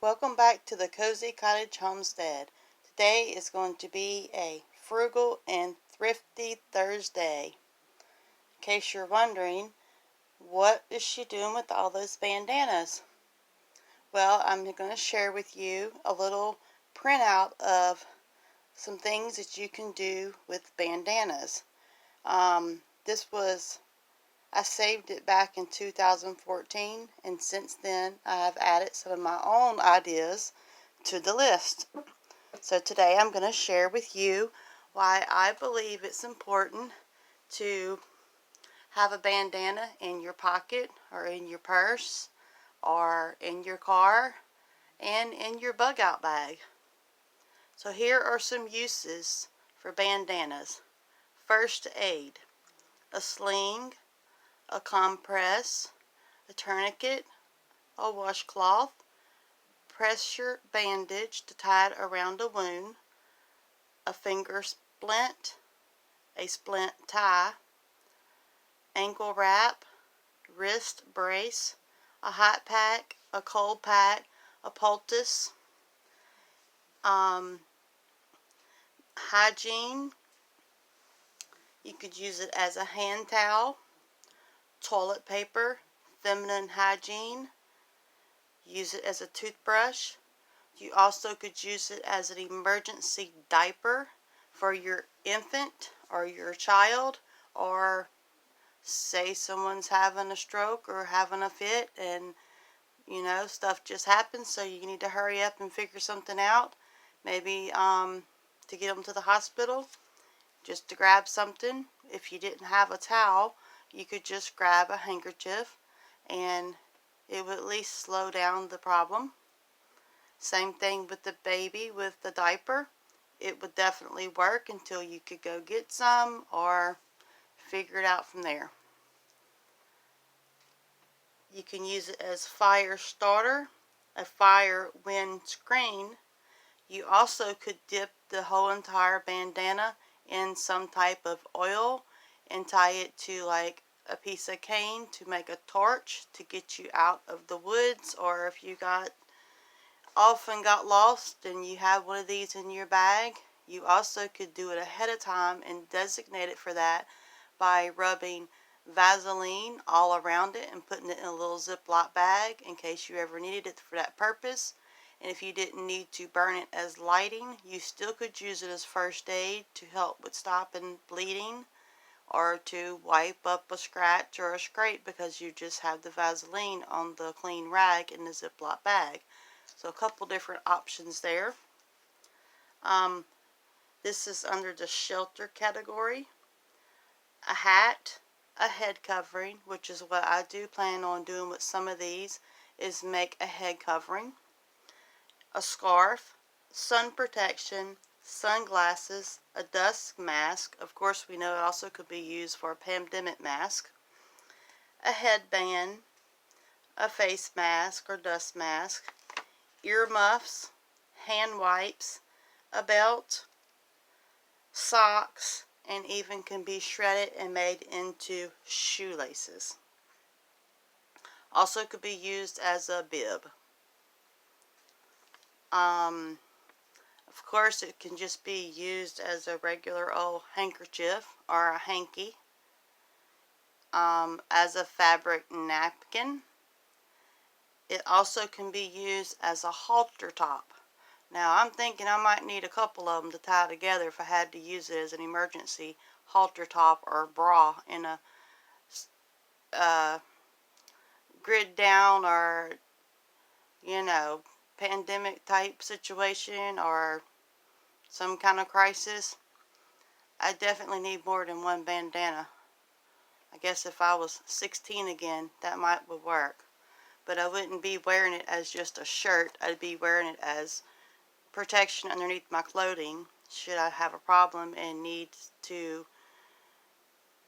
Welcome back to the Cozy Cottage Homestead. Today is going to be a Frugal and Thrifty Thursday. In case you're wondering, what is she doing with all those bandanas? Well, I'm going to share with you a little printout of some things that you can do with bandanas. I saved it back in 2014, and since then I have added some of my own ideas to the list. So today I'm going to share with you why I believe it's important to have a bandana in your pocket or in your purse or in your car and in your bug out bag. So here are some uses for bandanas. First aid: a sling, a compress, a tourniquet, a washcloth, pressure bandage to tie it around a wound, a finger splint, a splint tie, ankle wrap, wrist brace, a hot pack, a cold pack, a poultice. Hygiene: you could use it as a hand towel, toilet paper, feminine hygiene. Use it as a toothbrush. You also could use it as an emergency diaper for your infant or your child, or say someone's having a stroke or having a fit and stuff just happens, so you need to hurry up and figure something out, maybe to get them to the hospital, just to grab something. If you didn't have a towel, you could just grab a handkerchief and it would at least slow down the problem. Same thing with the baby with the diaper. It would definitely work until you could go get some or figure it out from there. You can use it as fire starter, a fire wind screen. You also could dip the whole entire bandana in some type of oil and tie it to like a piece of cane to make a torch to get you out of the woods, or if you got lost and you have one of these in your bag, you also could do it ahead of time and designate it for that by rubbing Vaseline all around it and putting it in a little Ziploc bag in case you ever needed it for that purpose. And if you didn't need to burn it as lighting, you still could use it as first aid to help with stopping bleeding or to wipe up a scratch or a scrape because you just have the Vaseline on the clean rag in the Ziploc bag. So a couple different options there. This is under the shelter category. A hat, a head covering, which is what I do plan on doing with some of these, is make a head covering. A scarf, sun protection, sunglasses, a dust mask. Of course, we know it also could be used for a pandemic mask. A headband, a face mask or dust mask, ear muffs, hand wipes, a belt, socks, and even can be shredded and made into shoelaces. Also could be used as a bib. Of course, it can just be used as a regular old handkerchief or a hanky, as a fabric napkin. It also can be used as a halter top. Now, I'm thinking I might need a couple of them to tie together if I had to use it as an emergency halter top or bra in a grid down or, pandemic type situation or some kind of crisis. I definitely need more than one bandana. I guess if I was 16 again, that would work. But I wouldn't be wearing it as just a shirt. I'd be wearing it as protection underneath my clothing should I have a problem and need to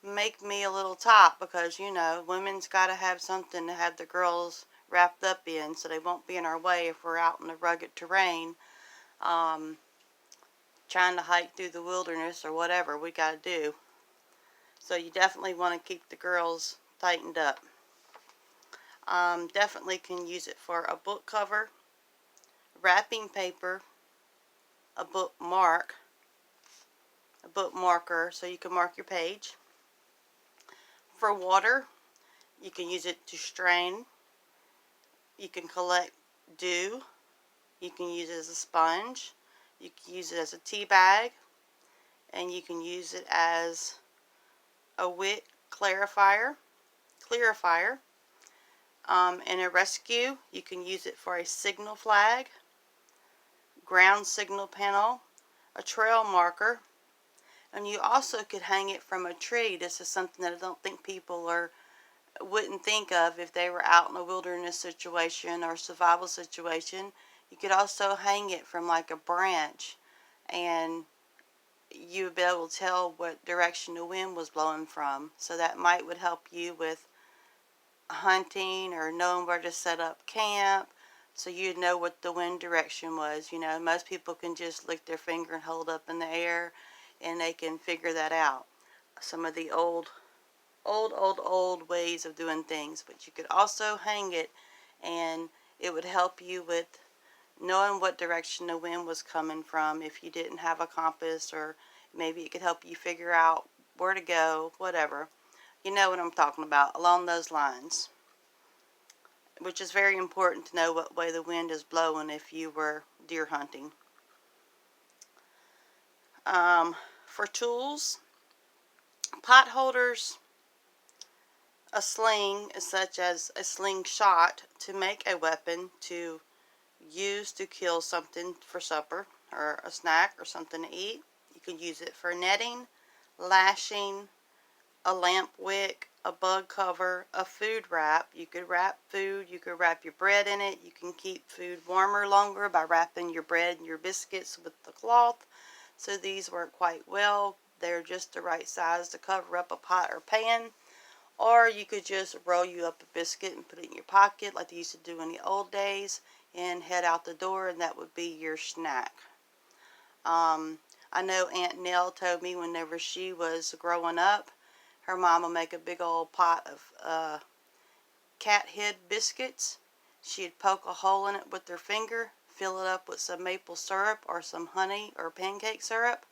make me a little top, because women's got to have something to have the girls wrapped up in so they won't be in our way if we're out in the rugged terrain trying to hike through the wilderness or whatever we got to do. So you definitely want to keep the girls tightened up. Definitely can use it for a book cover. wrapping paper, a bookmarker so you can mark your page. For water, you can use it to strain. You can collect dew. You can use it as a sponge. You can use it as a tea bag. And you can use it as a wick clarifier. In a rescue, you can use it for a signal flag, ground signal panel, a trail marker, and you also could hang it from a tree. This is something that I don't think people wouldn't think of if they were out in a wilderness situation or survival situation. You could also hang it from like a branch, and you would be able to tell what direction the wind was blowing from. So that would help you with hunting or knowing where to set up camp, so you'd know what the wind direction was. You know, most people can just lick their finger and hold up in the air and they can figure that out. Some of the old ways of doing things. But you could also hang it, and it would help you with knowing what direction the wind was coming from if you didn't have a compass, or maybe it could help you figure out where to go, whatever. You know what I'm talking about, along those lines. Which is very important to know what way the wind is blowing if you were deer hunting. For tools, pot holders, a sling, such as a slingshot, to make a weapon to use to kill something for supper or a snack or something to eat. You can use it for netting, lashing, a lamp wick, a bug cover, a food wrap. You could wrap food, you could wrap your bread in it. You can keep food warmer longer by wrapping your bread and your biscuits with the cloth. So these work quite well. They're just the right size to cover up a pot or pan. Or you could just roll you up a biscuit and put it in your pocket like they used to do in the old days and head out the door, and that would be your snack. I know Aunt Nell told me whenever she was growing up, her mom would make a big old pot of cat head biscuits. She'd poke a hole in it with her finger, fill it up with some maple syrup or some honey or pancake syrup,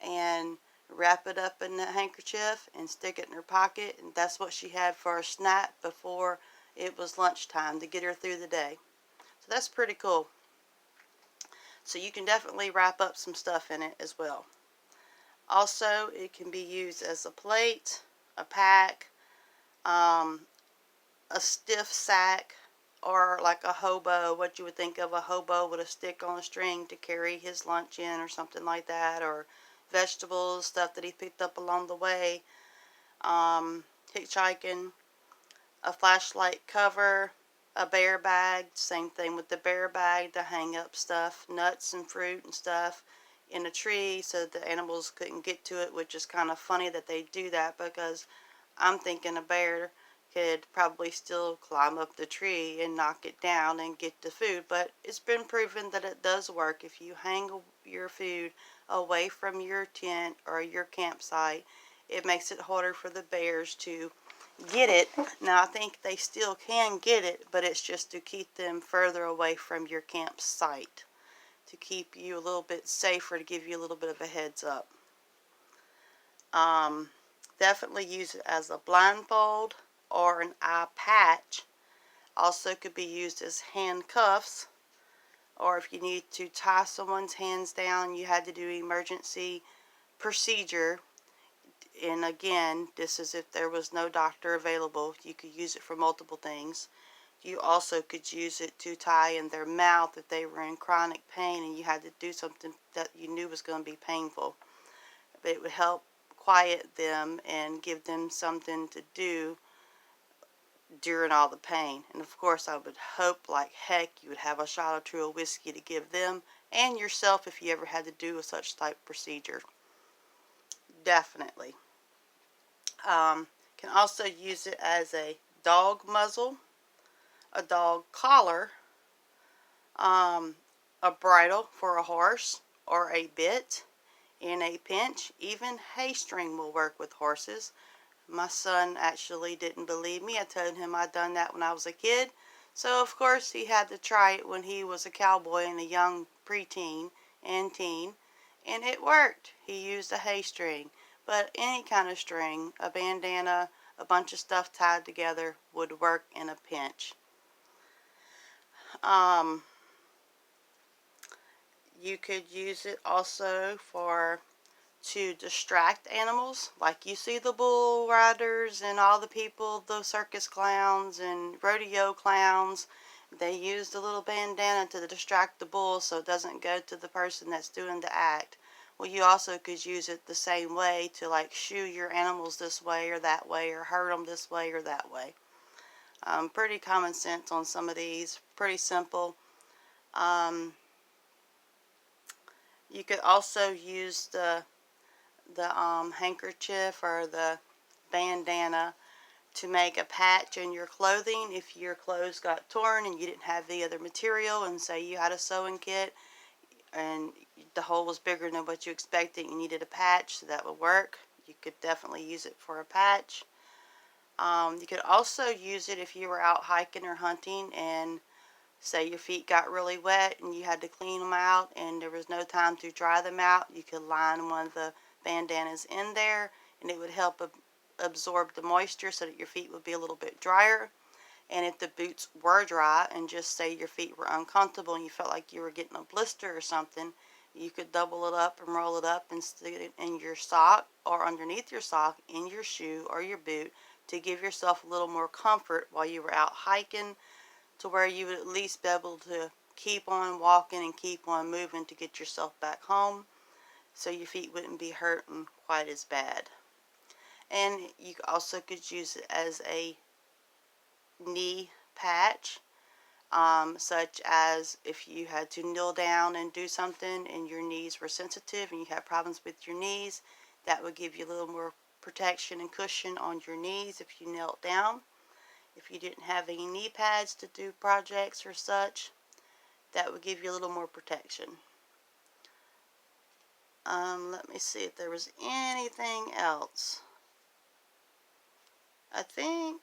and wrap it up in a handkerchief and stick it in her pocket. And that's what she had for a snack before it was lunchtime to get her through the day. So that's pretty cool. So you can definitely wrap up some stuff in it as well. Also, it can be used as a plate, a pack, a stiff sack, or like a hobo, what you would think of a hobo with a stick on a string to carry his lunch in or something like that, or vegetables, stuff that he picked up along the way, hitchhiking, a flashlight cover, a bear bag, same thing with the bear bag to hang up stuff, nuts and fruit and stuff in a tree so the animals couldn't get to it, which is kind of funny that they do that, because I'm thinking a bear could probably still climb up the tree and knock it down and get the food. But it's been proven that it does work. If you hang your food away from your tent or your campsite, it makes it harder for the bears to get it. Now, I think they still can get it, but it's just to keep them further away from your campsite, to keep you a little bit safer, to give you a little bit of a heads up. Definitely use it as a blindfold or an eye patch. Also could be used as handcuffs, or if you need to tie someone's hands down, you had to do emergency procedure. And again, this is if there was no doctor available. You could use it for multiple things. You also could use it to tie in their mouth if they were in chronic pain and you had to do something that you knew was going to be painful. But it would help quiet them and give them something to do during all the pain. And of course, I would hope like heck you would have a shot or two of whiskey to give them and yourself if you ever had to do a such type procedure. Definitely. Can also use it as a dog muzzle, a dog collar, a bridle for a horse, or a bit in a pinch. Even hay string will work with horses. My son actually didn't believe me. I told him I'd done that when I was a kid. So of course he had to try it when he was a cowboy and a young preteen and teen, and it worked. He used a hay string, but any kind of string, a bandana, a bunch of stuff tied together would work in a pinch. You could use it also to distract animals, like you see the bull riders and all the people, the circus clowns and rodeo clowns. They use the little bandana to distract the bull so it doesn't go to the person that's doing the act. Well, you also could use it the same way to like shoo your animals this way or that way, or herd them this way or that way. Pretty common sense on some of these, pretty simple. You could also use the handkerchief or the bandana to make a patch in your clothing if your clothes got torn and you didn't have the other material, and say you had a sewing kit and the hole was bigger than what you expected and you needed a patch, so that would work. You could definitely use it for a patch. You could also use it if you were out hiking or hunting and say your feet got really wet and you had to clean them out and there was no time to dry them out. You could line one of the bandanas in there and it would help absorb the moisture so that your feet would be a little bit drier. And if the boots were dry and just say your feet were uncomfortable and you felt like you were getting a blister or something, you could double it up and roll it up and stick it in your sock or underneath your sock in your shoe or your boot to give yourself a little more comfort while you were out hiking, to where you would at least be able to keep on walking and keep on moving to get yourself back home, so your feet wouldn't be hurting quite as bad. And you also could use it as a knee patch, such as if you had to kneel down and do something and your knees were sensitive and you had problems with your knees, that would give you a little more protection and cushion on your knees if you knelt down. If you didn't have any knee pads to do projects or such, that would give you a little more protection. Let me see if there was anything else. I think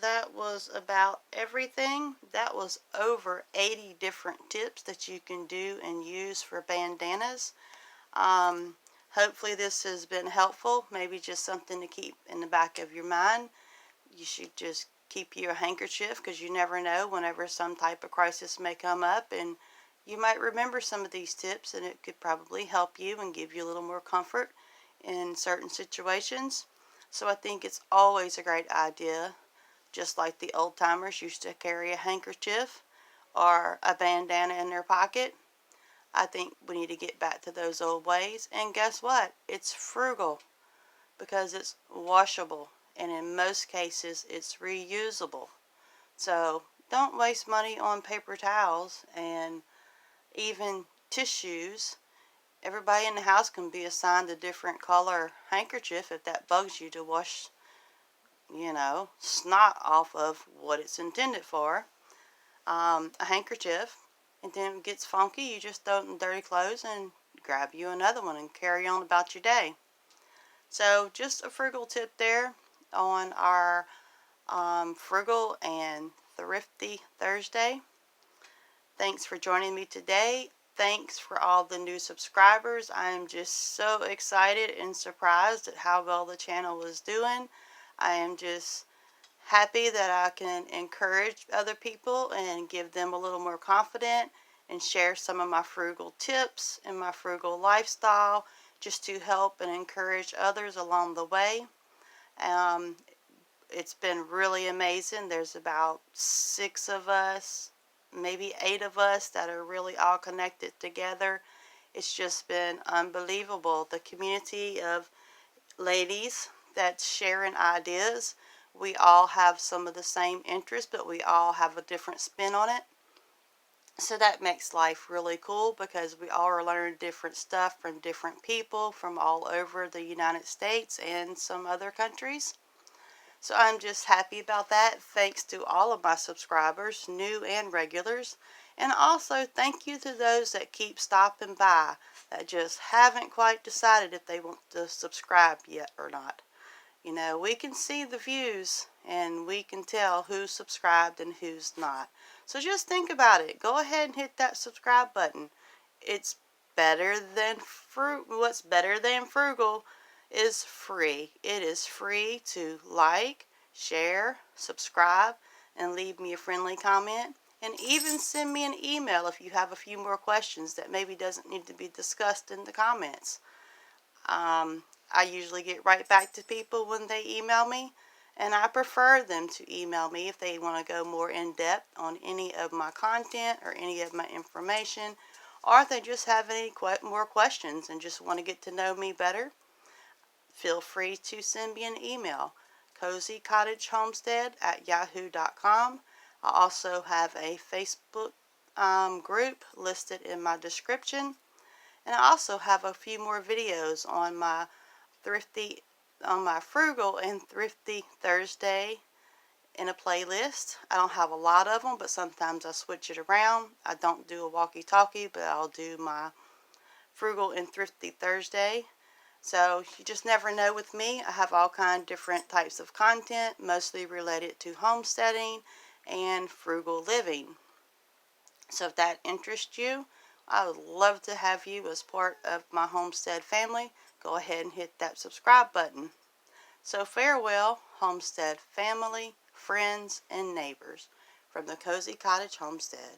that was about everything. That was over 80 different tips that you can do and use for bandanas. Hopefully this has been helpful. Maybe just something to keep in the back of your mind. You should just keep you a handkerchief, because you never know whenever some type of crisis may come up, and you might remember some of these tips and it could probably help you and give you a little more comfort in certain situations. So I think it's always a great idea, just like the old timers used to carry a handkerchief or a bandana in their pocket. I think we need to get back to those old ways. And guess what? It's frugal, because it's washable, and in most cases it's reusable. So don't waste money on paper towels and even tissues. Everybody in the house can be assigned a different color handkerchief if that bugs you to wash, snot off of what it's intended for. A handkerchief, and then it gets funky, you just throw it in dirty clothes and grab you another one and carry on about your day. So just a frugal tip there on our Frugal and Thrifty Thursday. Thanks for joining me today. Thanks for all the new subscribers. I am just so excited and surprised at how well the channel is doing. I am just happy that I can encourage other people and give them a little more confidence and share some of my frugal tips and my frugal lifestyle, just to help and encourage others along the way. It's been really amazing. There's about 6 of us, maybe 8 of us, that are really all connected together. It's just been unbelievable. The community of ladies that's sharing ideas. We all have some of the same interests, but we all have a different spin on it. So that makes life really cool, because we all are learning different stuff from different people from all over the United States and some other countries. So I'm just happy about that. Thanks to all of my subscribers, new and regulars. And also thank you to those that keep stopping by, that just haven't quite decided if they want to subscribe yet or not. We can see the views and we can tell who's subscribed and who's not. So just think about it. Go ahead and hit that subscribe button. It's better than what's better than Frugal is free. It is free to like, share, subscribe, and leave me a friendly comment. And even send me an email if you have a few more questions that maybe doesn't need to be discussed in the comments. I usually get right back to people when they email me, and I prefer them to email me if they want to go more in depth on any of my content or any of my information, or if they just have any more questions and just want to get to know me better. Feel free to send me an email, Cozycottagehomestead@yahoo.com. I also have a Facebook group listed in my description, and I also have a few more videos on my Frugal and Thrifty Thursday in a playlist. I don't have a lot of them, but sometimes I switch it around. I don't do a walkie-talkie, but I'll do my Frugal and Thrifty Thursday. So you just never know with me. I have all kinds of different types of content, mostly related to homesteading and frugal living. So if that interests you, I would love to have you as part of my homestead family. Go ahead and hit that subscribe button. So farewell, homestead family, friends, and neighbors from the Cozy Cottage Homestead.